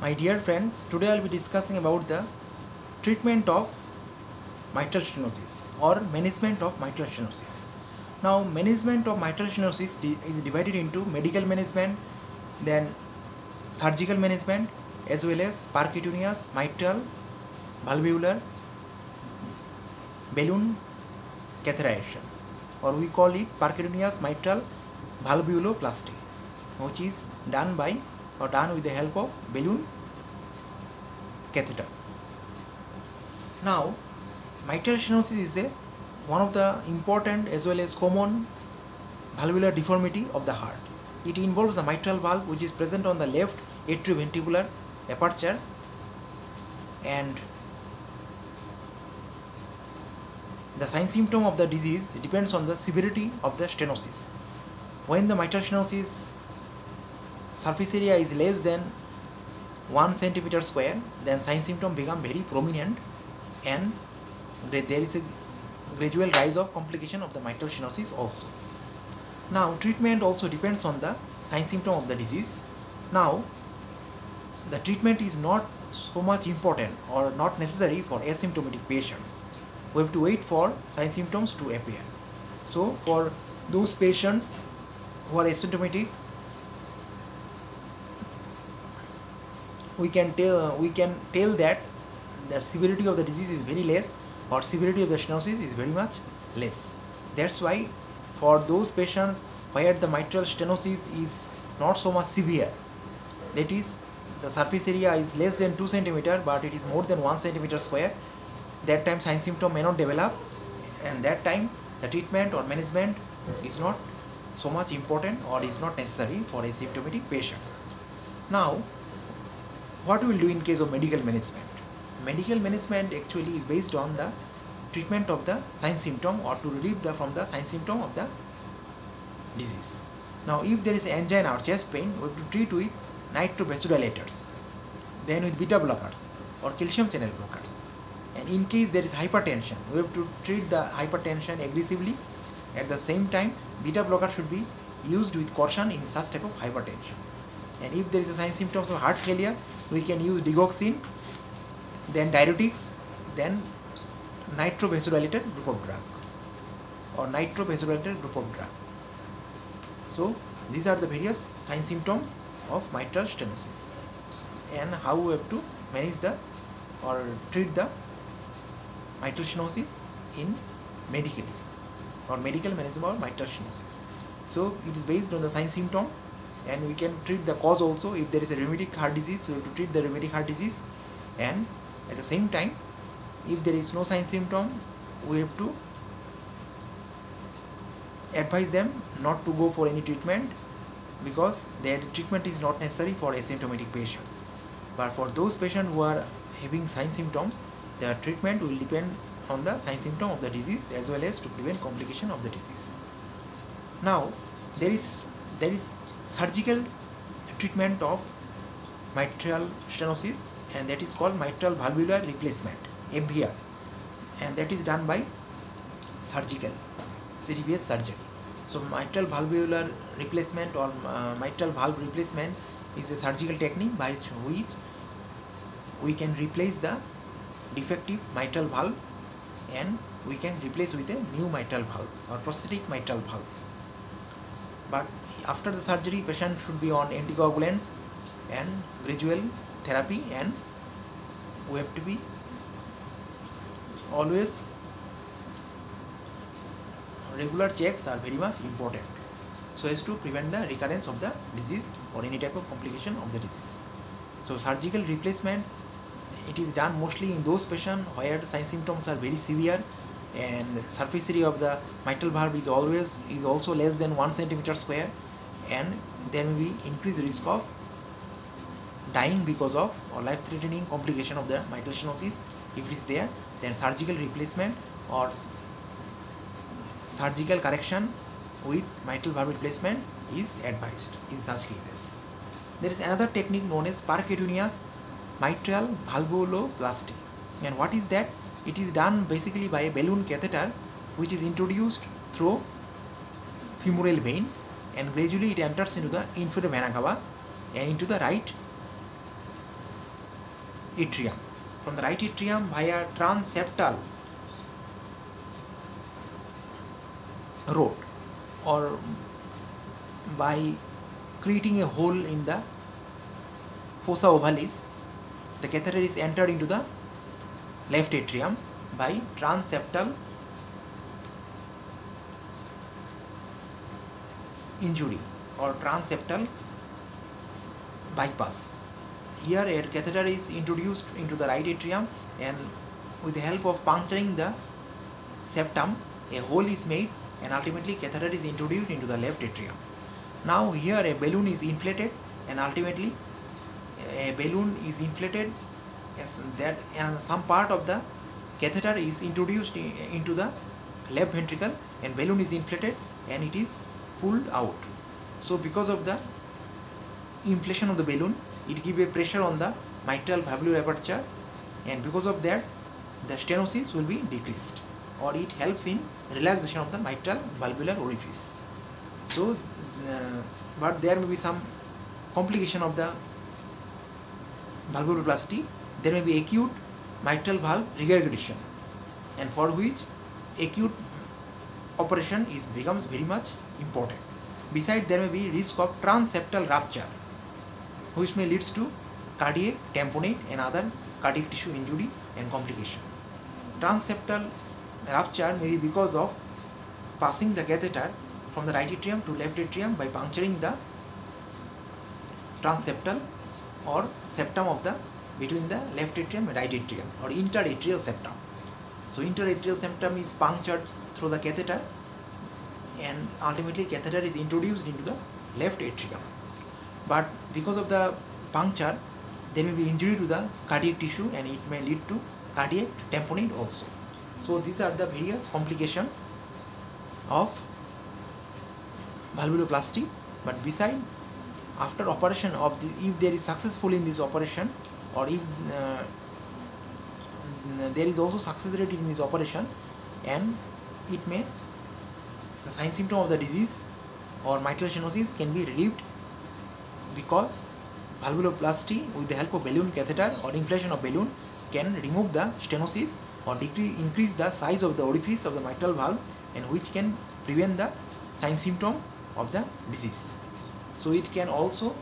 My dear friends, today I will be discussing about the treatment of mitral stenosis or management of mitral stenosis. Now, management of mitral stenosis is divided into medical management, then surgical management, as well as percutaneous mitral valvular balloon catheterization, or we call it percutaneous mitral valvuloplasty, which is done with the help of balloon catheter. Now, mitral stenosis is one of the important as well as common valvular deformity of the heart. It involves a mitral valve which is present on the left atrioventricular aperture, and the sign symptom of the disease depends on the severity of the stenosis. When the mitral stenosis surface area is less than 1 centimeter square, then sign symptom become very prominent, and there is a gradual rise of complication of the mitral stenosis also. Now, treatment also depends on the sign symptom of the disease. Now, the treatment is not so much important or not necessary for asymptomatic patients. We have to wait for sign symptoms to appear. So, for those patients who are asymptomatic, we can tell that the severity of the disease is very less, or severity of the stenosis is very much less. That's why for those patients where the mitral stenosis is not so much severe, that is the surface area is less than 2 centimeter but it is more than 1 centimeter square, that time sign symptom may not develop, and that time the treatment or management is not so much important or is not necessary for asymptomatic patients. Now, what we will do in case of medical management? Medical management actually is based on the treatment of the sign symptom, or to relieve from the sign symptom of the disease. Now, if there is angina or chest pain, we have to treat with nitrovasodilators, then with beta blockers or calcium channel blockers. And in case there is hypertension, we have to treat the hypertension aggressively. At the same time, beta blocker should be used with caution in such type of hypertension. And if there is a sign symptoms of heart failure, we can use digoxin, then diuretics, then nitrovasodilator group of drug or nitrovasodilator group of drug. So these are the various sign symptoms of mitral stenosis, and how we have to manage the or treat the mitral stenosis in medically or medical management of mitral stenosis. So it is based on the sign symptom, and we can treat the cause also. If there is a rheumatic heart disease, we have to treat the rheumatic heart disease, and at the same time, if there is no sign symptom, we have to advise them not to go for any treatment, because their treatment is not necessary for asymptomatic patients. But for those patients who are having sign symptoms, their treatment will depend on the sign symptom of the disease as well as to prevent complication of the disease. Now, there is surgical treatment of mitral stenosis, and that is called mitral valvular replacement, MVR, and that is done by surgical CVS surgery. So mitral valvular replacement or mitral valve replacement is a surgical technique by which we can replace the defective mitral valve, and we can replace with a new mitral valve or prosthetic mitral valve. But after the surgery, patient should be on anticoagulants and gradual therapy, and we have to be always regular checks are very much important, so as to prevent the recurrence of the disease or any type of complication of the disease. So surgical replacement, it is done mostly in those patients where sign symptoms are very severe, and surface area of the mitral valve is also less than 1 centimeter square, and there may be increased risk of dying because of or life-threatening complication of the mitral stenosis. If it is there, then surgical replacement or surgical correction with mitral valve replacement is advised in such cases. There is another technique known as percutaneous mitral valvuloplasty, and what is that? It is done basically by a balloon catheter which is introduced through femoral vein, and gradually it enters into the inferior vena cava and into the right atrium. From the right atrium via transseptal road, or by creating a hole in the fossa ovalis, the catheter is entered into the left atrium by transseptal injury or transseptal bypass. Here a catheter is introduced into the right atrium, and with the help of puncturing the septum, a hole is made, and ultimately catheter is introduced into the left atrium. Now here a balloon is inflated, and ultimately a balloon is inflated, and some part of the catheter is introduced into the left ventricle, and balloon is inflated and it is pulled out. So because of the inflation of the balloon, it gives a pressure on the mitral valvular aperture, and because of that the stenosis will be decreased, or it helps in relaxation of the mitral valvular orifice. So but there may be some complication of the valvuloplasty. There may be acute mitral valve regurgitation, and for which acute operation becomes very much important. Besides, there may be risk of transseptal rupture, which may leads to cardiac tamponade and other cardiac tissue injury and complication. Transseptal rupture may be because of passing the catheter from the right atrium to left atrium by puncturing the transseptal or septum of the between the left atrium and right atrium, or interatrial septum. So interatrial septum is punctured through the catheter, and ultimately catheter is introduced into the left atrium. But because of the puncture, there may be injury to the cardiac tissue, and it may lead to cardiac tamponade also. So these are the various complications of valvuloplasty. But beside, after operation of if there is successful in this operation, or if there is also success rate in this operation, and it may, the sign symptom of the disease or mitral stenosis can be relieved, because valvuloplasty with the help of balloon catheter or inflation of balloon can remove the stenosis or increase the size of the orifice of the mitral valve, and which can prevent the sign symptom of the disease. So it can also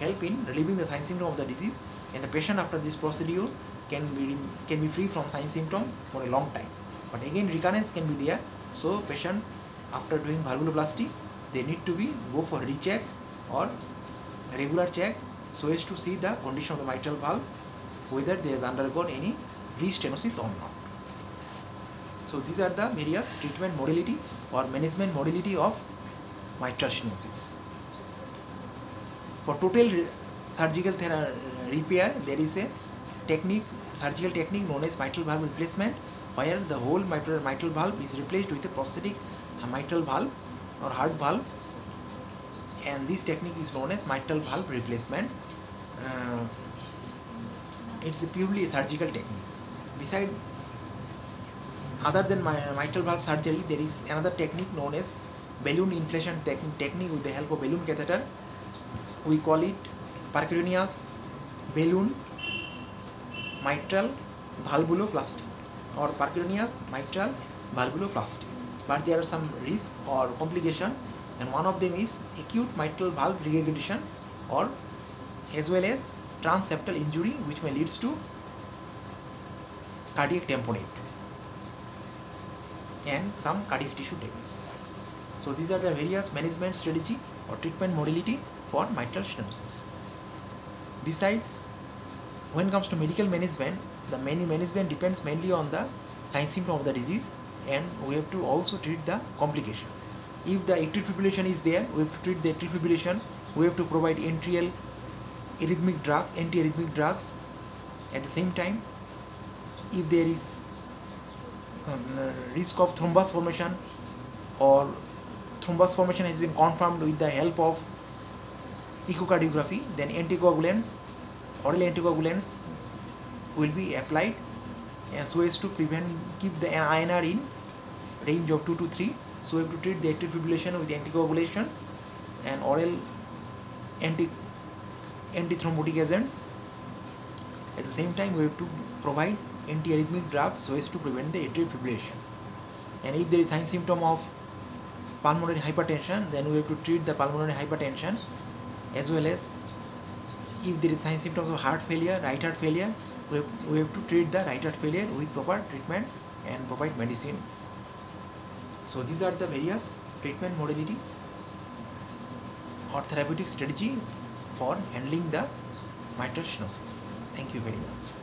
help in relieving the sign symptom of the disease, and the patient after this procedure can be free from sign symptoms for a long time. But again recurrence can be there, so patient after doing valvuloplasty, they need to go for recheck or regular check, so as to see the condition of the mitral valve, whether they has undergone any restenosis or not. So these are the various treatment modality or management modality of mitral stenosis. For total surgical repair, there is a surgical technique known as mitral valve replacement, where the whole mitral valve is replaced with a prosthetic mitral valve or heart valve, and this technique is known as mitral valve replacement. It's purely a surgical technique. Beside, other than mitral valve surgery, there is another technique known as balloon inflation technique with the help of balloon catheter. We call it percutaneous balloon mitral valvuloplasty or percutaneous mitral valvuloplasty. But there are some risk or complication, and one of them is acute mitral valve regurgitation, or as well as transseptal injury, which may leads to cardiac tamponade and some cardiac tissue damage. So these are the various management strategy or treatment modality for mitral stenosis. Besides, when it comes to medical management, the management depends mainly on the sign symptom of the disease, and we have to also treat the complication. If the atrial fibrillation is there, we have to treat the atrial fibrillation. We have to provide anti-arrhythmic drugs. At the same time, if there is risk of thrombus formation, or thrombus formation has been confirmed with the help of echocardiography, then anticoagulants, oral anticoagulants will be applied, and so as to keep the INR in range of 2 to 3. So we have to treat the atrial fibrillation with anticoagulation and oral antithrombotic agents. At the same time, we have to provide antiarrhythmic drugs so as to prevent the atrial fibrillation. And if there is sign symptom of pulmonary hypertension, then we have to treat the pulmonary hypertension, as well as if there is sign symptoms of heart failure, right heart failure, we have to treat the right heart failure with proper treatment and provide medicines. So these are the various treatment modality or therapeutic strategy for handling the mitral stenosis. Thank you very much.